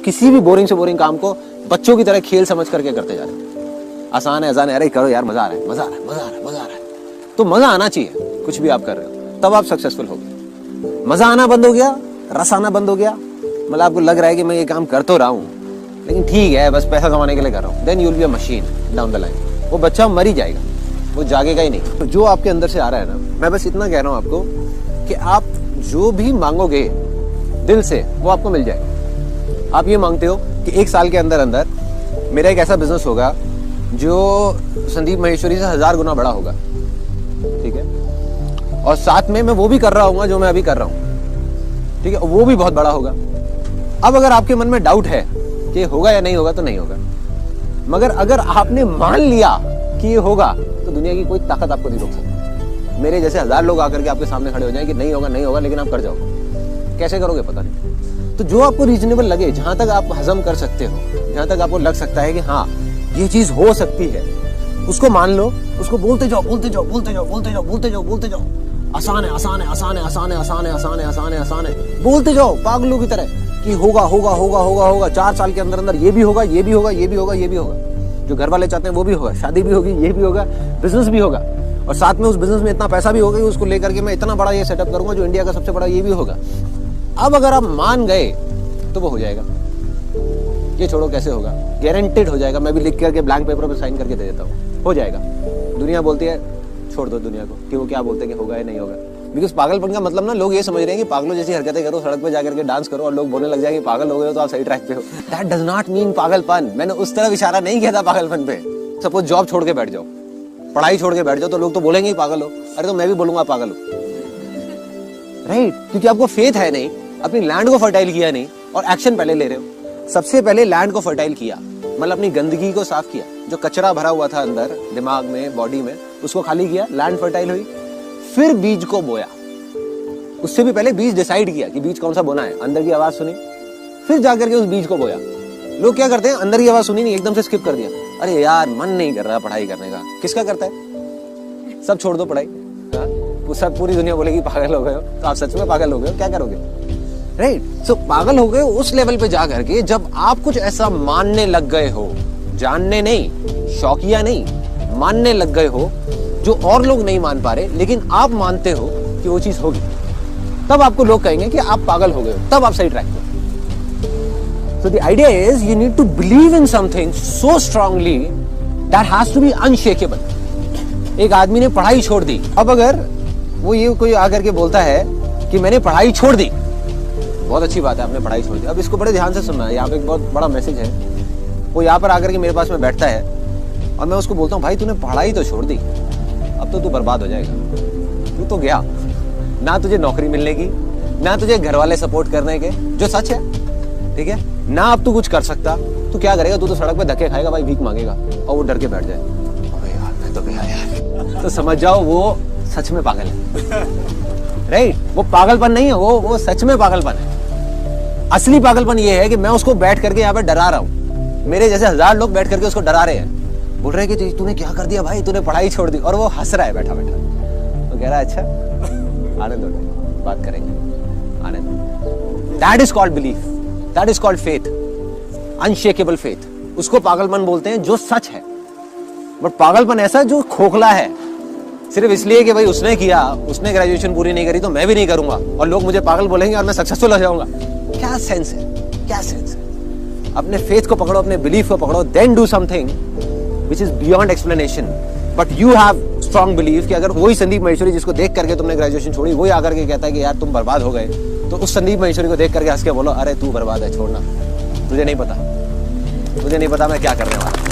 किसी भी बोरिंग से बोरिंग काम को बच्चों की तरह खेल समझ करके करते जा रहे हो। आसान है, आसान है, अरे करो यार, मजा आ रहा है, मजा आ रहा है, मजा आ रहा है, मजा आ रहा है। तो मजा आना चाहिए कुछ भी आप कर रहे हो, तब आप सक्सेसफुल हो गए। मजा आना बंद हो गया, रस आना बंद हो गया, मतलब आपको लग रहा है कि मैं ये काम कर तो रहा हूँ लेकिन ठीक है बस पैसा कमाने के लिए कर रहा हूँ, then you will be a machine down the line. वो बच्चा मर ही जाएगा, वो जागेगा ही नहीं। तो जो आपके अंदर से आ रहा है ना, मैं बस इतना कह रहा हूँ आपको कि आप जो भी मांगोगे दिल से वो आपको मिल जाएगा। आप ये मांगते हो कि 1 साल के अंदर अंदर मेरा एक ऐसा बिजनेस होगा जो संदीप माहेश्वरी से 1000 गुना बड़ा होगा, ठीक है, और साथ में मैं वो भी कर रहा हूँ जो मैं अभी कर रहा हूँ, ठीक है, वो भी बहुत बड़ा होगा। अब अगर आपके मन में डाउट है कि होगा या नहीं होगा तो नहीं होगा, मगर अगर आपने मान लिया कि ये होगा तो दुनिया की कोई ताकत आपको नहीं रोक सकती। मेरे जैसे 1000 लोग आकर के आपके सामने खड़े हो जाए कि नहीं होगा नहीं होगा, लेकिन आप कर जाओ। कैसे करोगे पता नहीं। तो जो आपको रीजनेबल लगे, जहां तक आप हजम कर सकते हो, जहां तक आपको लग सकता है कि हाँ ये चीज हो सकती है, उसको मान लो, उसको बोलते जाओ बोलते जाओ बोलते जाओ बोलते जाओ बोलते जाओ बोलते जाओ। आसान है, आसान है, आसान है, आसान है, आसान है, आसान है, आसान है, आसान है, बोलते जाओ पागलों की तरह कि होगा होगा होगा होगा होगा। 4 साल के अंदर अंदर ये भी होगा, ये भी होगा, ये भी होगा, ये भी होगा। जो घर वाले चाहते हैं वो भी होगा, शादी भी होगी, ये भी होगा, बिजनेस भी होगा, और साथ में उस बिजनेस में इतना पैसा भी होगा कि उसको लेकर के मैं इतना बड़ा ये सेटअप करूंगा जो इंडिया का सबसे बड़ा ये भी होगा। अब अगर आप मान गए तो वो हो जाएगा। ये छोड़ो कैसे होगा, गारंटेड हो जाएगा। मैं भी लिख करके ब्लैंक पेपर पर साइन करके दे देता हूँ, हो जाएगा। दुनिया बोलती है छोड़ दो दुनिया को कि वो क्या बोलते हैं कि होगा या नहीं होगा। बिकॉज पागलपन का मतलब ना, लोग ये समझ रहे हैं कि पागलों जैसी हरकतें करो, सड़क पे जाकर के डांस करो और लोग बोलने लग जाएंगे पागल हो गए हो तो आप सही ट्रैक पे हो। दैट डज नॉट मीन पागलपन। मैंने उस तरफ इशारा नहीं किया था पागलपन पे। सपोज जॉब छोड़ के बैठ जाओ, पढ़ाई छोड़ के बैठ जाओ, तो लोग तो बोलेंगे ही पागल हो। अरे तो मैं भी बोलूंगा पागल हो, राइट? क्योंकि आपको फेथ है नहीं, अपनी लैंड को फर्टाइल किया नहीं, और एक्शन पहले ले रहे हो। सबसे पहले लैंड को फर्टाइल किया, मतलब अपनी गंदगी को साफ किया, जो कचरा भरा हुआ था अंदर दिमाग में, बॉडी में, उसको खाली किया, लैंड फर्टाइल हुई। फिर बीज को बोया। उससे भी पहले बीज डिसाइड किया कि बीज कौन सा बोना है, अंदर की आवाज सुनी, फिर जाकर के उस बीज को बोया। लोग क्या करते हैं, अंदर की आवाज सुनी नहीं, एकदम से स्किप कर दिया। अरे यार मन नहीं कर रहा पढ़ाई करने का। किसका करता है? सब छोड़ दो पढ़ाई। सब पूरी दुनिया बोलेगी पागल हो गए हो, तो आप सच में पागल हो गए हो, क्या करोगे? राइट? सो पागल हो गए उस लेवल पे जा करके जब आप कुछ ऐसा मानने लग गए हो, जानने नहीं, शौकिया नहीं, मानने लग गए हो जो और लोग नहीं मान पा रहे, लेकिन आप मानते हो कि वो चीज होगी, तब आपको लोग कहेंगे कि आप पागल हो गए हो, तब आप सही ट्रैक पे। So the idea is you need to believe in something so strongly that has to be unshakable. एक आदमी ने पढ़ाई छोड़ दी, अब अगर वो ये कोई आकर के बोलता है कि मैंने पढ़ाई छोड़ दी, बहुत अच्छी बात है आपने पढ़ाई छोड़ दी। अब इसको बड़े ध्यान से सुनना है, यहाँ पे एक बहुत बड़ा मैसेज है। वो यहाँ पर आकर के मेरे पास में बैठता है और मैं उसको बोलता हूँ भाई तूने पढ़ाई तो छोड़ दी, अब तो तू बर्बाद हो जाएगा, तू तो गया, ना तुझे नौकरी मिलने की, ना तुझे घर वाले सपोर्ट करने के, जो सच है, ठीक है, ना अब तू कुछ कर सकता। तू क्या करेगा? तू तो सड़क पे धक्के खाएगा भाई, भीख मांगेगा, और वो डर के बैठ जाए, अबे यार मैं तो गया यार। तो समझ जाओ वो सच में पागल है, राइट? वो पागलपन नहीं है, वो सच में पागलपन है। असली पागलपन ये है कि मैं उसको बैठ करके यहाँ पे डरा रहा हूँ, मेरे जैसे 1000 लोग बैठ करके उसको डरा रहे हैं, बोल रहे हैं कि तूने क्या कर दिया भाई, तूने पढ़ाई छोड़ दी, और वो हंस रहा है बैठा बैठा। तो कह रहा है अच्छा आने दो, बात करेंगे, आने दो। That is called belief, that is called faith, unshakeable faith. उसको पागलपन बोलते हैं जो सच है। बट पागलपन ऐसा जो खोखला है, सिर्फ इसलिए कि भाई उसने किया, उसने ग्रेजुएशन पूरी नहीं करी तो मैं भी नहीं करूंगा और लोग मुझे पागल बोलेंगे और मैं सक्सेसफुल हो जाऊंगा। क्या सेंस है, क्या सेंस है? अपने फेथ को पकड़ो, अपने बिलीफ को पकड़ो, then do something which is beyond explanation. But you have strong believe कि अगर वही संदीप माहेश्वरी जिसको देख करके तुमने ग्रेजुएशन छोड़ी, वही आकर के कहता है कि यार तुम बर्बाद हो गए, तो उस संदीप माहेश्वरी को देख करके हंस के बोलो अरे तू बर्बाद है, छोड़ना, तुझे नहीं पता, तुझे नहीं पता मैं क्या करने वाला।